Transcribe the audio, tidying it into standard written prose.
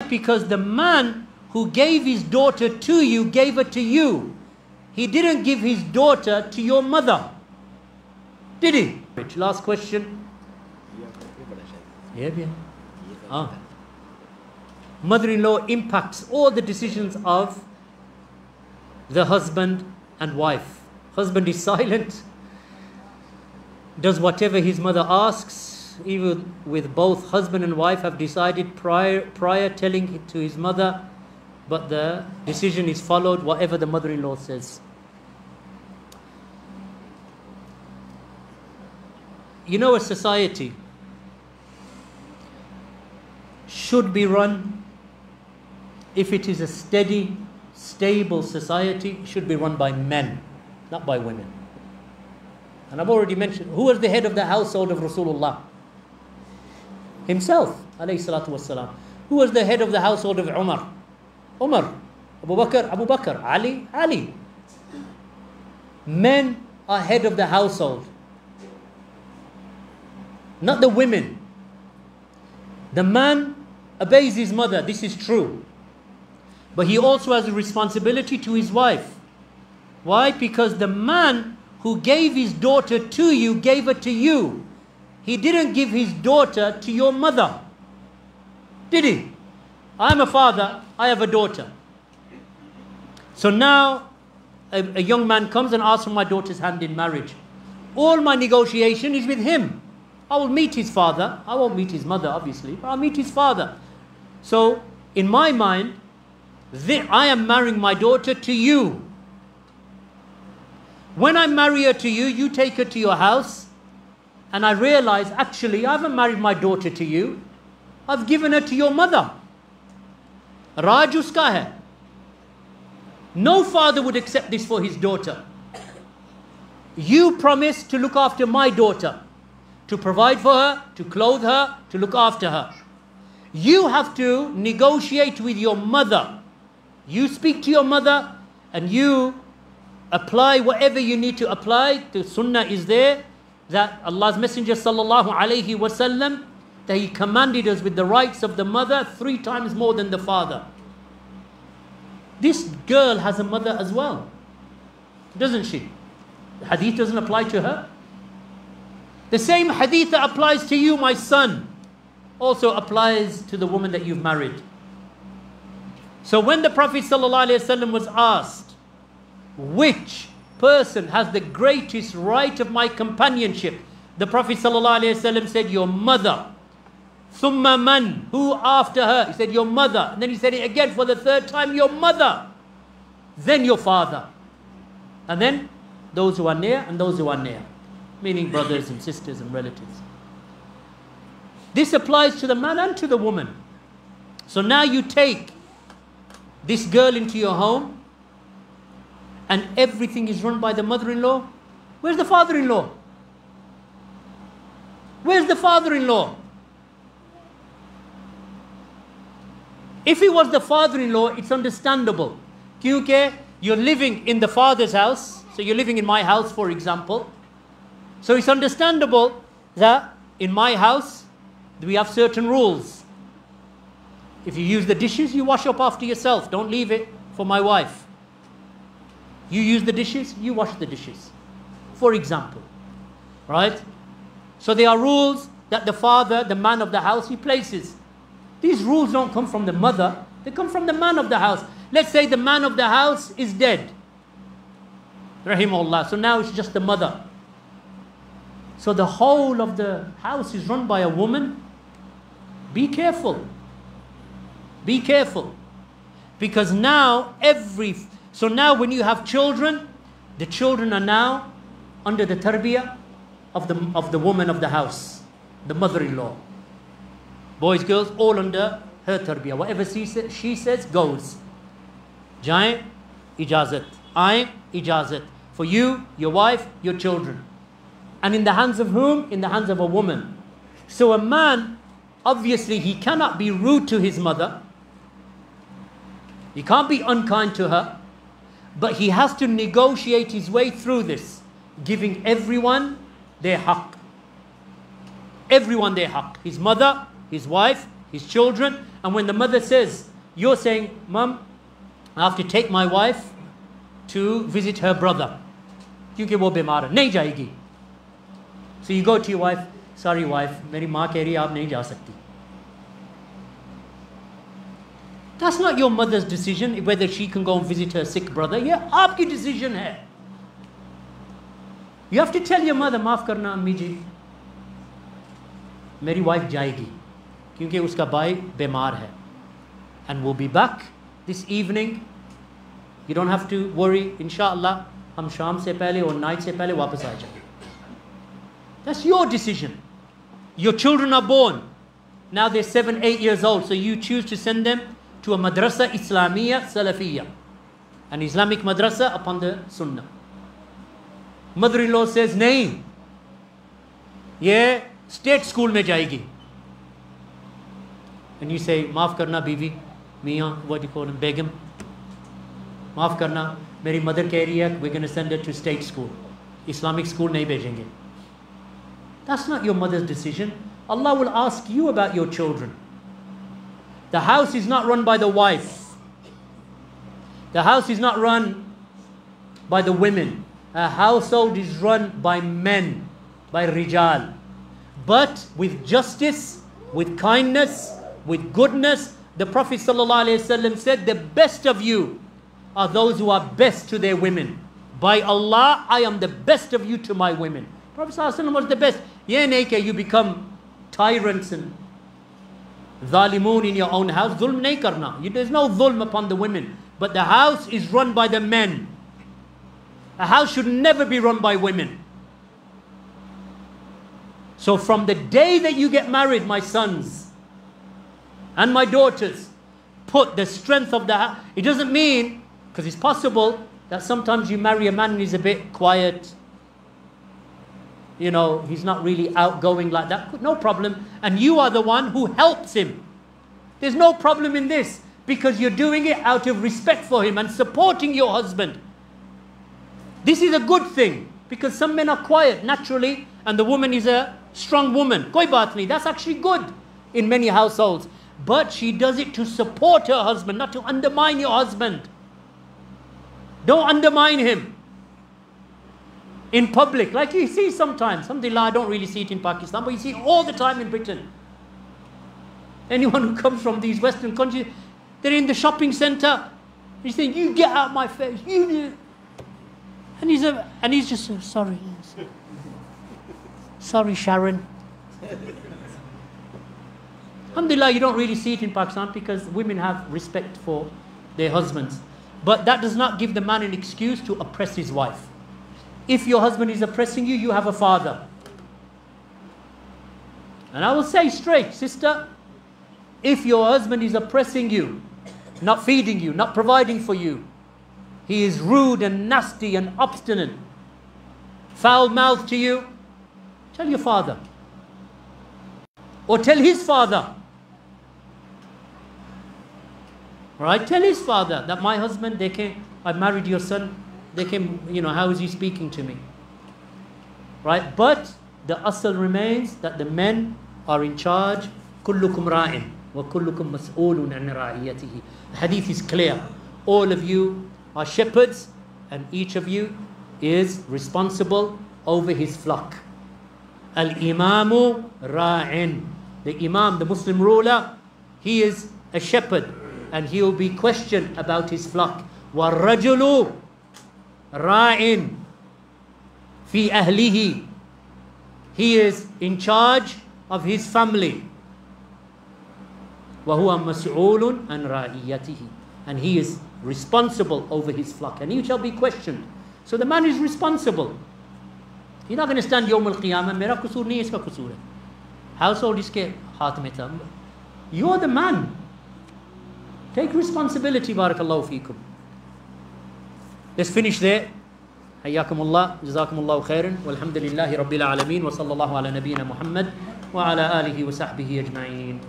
Because the man who gave his daughter to you gave her to you. He didn't give his daughter to your mother. Did he? Last question. Mother-in-law impacts all the decisions of the husband and wife. Husband is silent, does whatever his mother asks, even with both husband and wife have decided prior telling it to his mother, but the decision is followed whatever the mother-in-law says. You know, a society should be run, if it is a steady, stable society, should be run by men, not by women. And I've already mentioned, who was the head of the household of Rasulullah? Himself, alayhi salatu wassalam. Who was the head of the household of Umar? Umar. Abu Bakr. Ali. Men are head of the household, not the women. The man obeys his mother, this is true. But he also has a responsibility to his wife. Why? Because the man who gave his daughter to you gave her to you. He didn't give his daughter to your mother. Did he? I'm a father, I have a daughter. So now a young man comes and asks for my daughter's hand in marriage. All my negotiation is with him. I will meet his father. I won't meet his mother, obviously, but I'll meet his father. So, in my mind, I am marrying my daughter to you. When I marry her to you, you take her to your house, and I realize, actually, I haven't married my daughter to you. I've given her to your mother. Raj uska hai. No father would accept this for his daughter. You promised to look after my daughter, to provide for her, to clothe her, to look after her. You have to negotiate with your mother. You speak to your mother and you apply whatever you need to apply. The sunnah is there that Allah's Messenger sallallahu alayhi wasallam, that he commanded us with the rights of the mother 3 times more than the father. This girl has a mother as well, doesn't she? The hadith doesn't apply to her. The same hadith that applies to you, my son, also applies to the woman that you've married. So when the Prophet ﷺ was asked, which person has the greatest right of my companionship, the Prophet ﷺ said, your mother. Thumma man, who after her? He said, your mother. And then he said it again for the 3rd time, your mother. Then your father. And then those who are near and those who are near, meaning brothers and sisters and relatives. This applies to the man and to the woman. So now you take this girl into your home and everything is run by the mother-in-law. Where's the father-in-law? Where's the father-in-law? If it was the father-in-law, it's understandable. Because you're living in the father's house. So you're living in my house, for example. So it's understandable that in my house, we have certain rules. If you use the dishes, you wash up after yourself. Don't leave it for my wife. You use the dishes, you wash the dishes. For example. Right? So there are rules that the father, the man of the house, he places. These rules don't come from the mother. They come from the man of the house. Let's say the man of the house is dead. Rahimahullah. So now it's just the mother. So the whole of the house is run by a woman. Be careful. Be careful. Because now so now when you have children, the children are now under the tarbiyah of the woman of the house, the mother-in-law. Boys, girls, all under her tarbiyah. Whatever she says goes. Jaye, ijazat. Aye, ijazat. For you, your wife, your children. And in the hands of whom? In the hands of a woman. So a man, obviously he cannot be rude to his mother. He can't be unkind to her. But he has to negotiate his way through this, giving everyone their haqq. Everyone their haqq. His mother, his wife, his children. And when the mother says, you're saying, Mum, I have to take my wife to visit her brother. क्योंकि वो बीमार है, नहीं जाएगी. So you go to your wife, sorry wife, मेरी माँ कह रही है आप नहीं जा सकती. That's not your mother's decision whether she can go and visit her sick brother. Yeah, आपकी decision है. You have to tell your mother, माफ करना अम्मी जी, मेरी wife जाएगी क्योंकि उसका भाई बीमार है. And we'll be back this evening. You don't have to worry, inshallah, हम शाम से पहले और night से पहले वापस आ जाएंगे. That's your decision. Your children are born. Now they're 7, 8 years old. So you choose to send them to a madrasa Islamiyah, Salafiyyah. An Islamic madrasa upon the Sunnah. Mother-in-law says, नहीं, ये state school में जाएगी. And you say, माफ करना बीवी, मियाँ, what do you call him, Begum. माफ करना, मेरी mother कह रही है, we're going to send her to state school. Islamic school नहीं भेजेंगे. That's not your mother's decision. Allah will ask you about your children. The house is not run by the wife. The house is not run by the women. A household is run by men, by rijal. But with justice, with kindness, with goodness. The Prophet ﷺ said, the best of you are those who are best to their women. By Allah, I am the best of you to my women. Prophet ﷺ was the best. Ye nahi ke you become tyrants and zalimun in your own house. Dhulm nahi karna. There's no dhulm upon the women. But the house is run by the men. A house should never be run by women. So from the day that you get married, my sons and my daughters, put the strength of the house. It doesn't mean, because it's possible that sometimes you marry a man and he's a bit quiet. You know, he's not really outgoing like that. No problem. And you are the one who helps him. There's no problem in this, because you're doing it out of respect for him and supporting your husband. This is a good thing, because some men are quiet naturally and the woman is a strong woman. Koi baat nahi. That's actually good in many households. But she does it to support her husband, not to undermine your husband. Don't undermine him in public, like you see sometimes. Alhamdulillah, I don't really see it in Pakistan, but you see it all the time in Britain. Anyone who comes from these Western countries, they're in the shopping centre. He's saying, you get out my face, you do. And he's just sorry. Sorry, Sharon. Alhamdulillah, you don't really see it in Pakistan because women have respect for their husbands. But that does not give the man an excuse to oppress his wife. If your husband is oppressing you, you have a father. And I will say straight, sister, if your husband is oppressing you, not feeding you, not providing for you, he is rude and nasty and obstinate, foul-mouthed to you, tell your father. Or tell his father. Right? Tell his father that my husband, I married your son, how is he speaking to me? Right? But the asl remains that the men are in charge. كُلُّكُمْ رَاعٍ وَكُلُّكُمْ مَسْئُولٌ عَنْ رَاعِيَّتِهِ. The hadith is clear. All of you are shepherds and each of you is responsible over his flock. Al-imamu ra'in. The imam, the Muslim ruler, he is a shepherd and he will be questioned about his flock. وَالرَّجُلُ ra'in fi ahlihi. He is in charge of his family. وَهُوَ مَسْعُولٌ عَنْ رَائِيَّتِهِ. And he is responsible over his flock. And he shall be questioned. So the man is responsible. He's not going to stand Yawm al-Qiyamah. Mera kusur nahi, iska kusur hai. Household iske haath mein tha. You're the man. Take responsibility. Barakallahu feekum. Let's finish there. حياكم الله جزاكم الله خيرا والحمد لله رب العالمين وصلى الله على نبينا محمد وعلى آله وصحبه أجمعين.